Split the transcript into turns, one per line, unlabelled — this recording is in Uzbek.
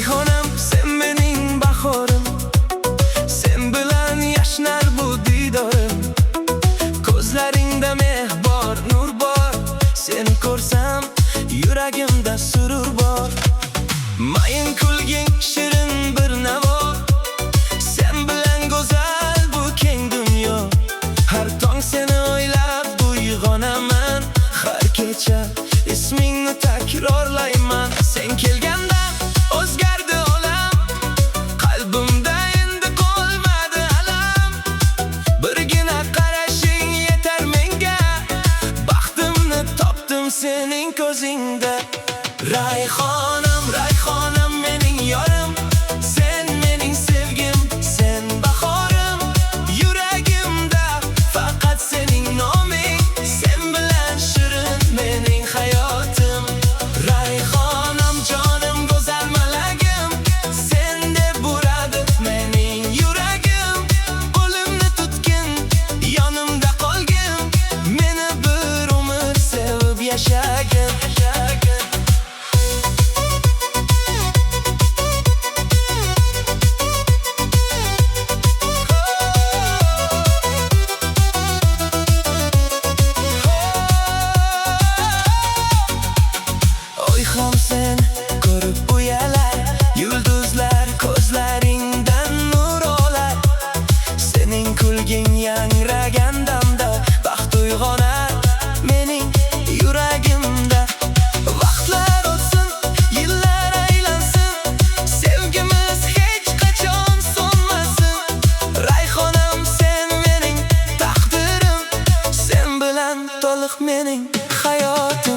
Rayhonam, sen mening bahorim, sen bilan yashnar bu didorim. Ko'zlaringda mehr bor, nur bor, seni ko'rsam yuragimda surur bor. Mayin kulging shirin bir navo, sen bilan go'zal bu keng dunyo. Har tong seni o'ylab uyg'onaman, har kecha ismingni takrorlayman. Sen kelgandan o'zgardi olam, qalbimda endi qolmadi alam. Birgina qarashing yetar menga, baxtimni topdim sening ko'zingda. Rayhonam, Rayhonam mening yorim, sen mening sevgim, sen bahorim. Yuragimda faqat sening noming, sen bilan shirin mening hayotim. Rayhonam jonim, go'zal malagim, sen deb uradi mening yuragim. O'limni tutgin, yonimda qolgin, meni bir umr sevib yashagin. Oyxon sen ko'rib uyalar, yulduzlar ko'zlaringdan nur olar. Sening kulging yangragan damda baxt uyg'onar mening yuragimda. Vaqtlar o'tsin, yillar aylansin, sevgimiz hech qachon so'nmasin. Rayhonam, sen mening taqdirim, sen bilan to'liq mening hayotim.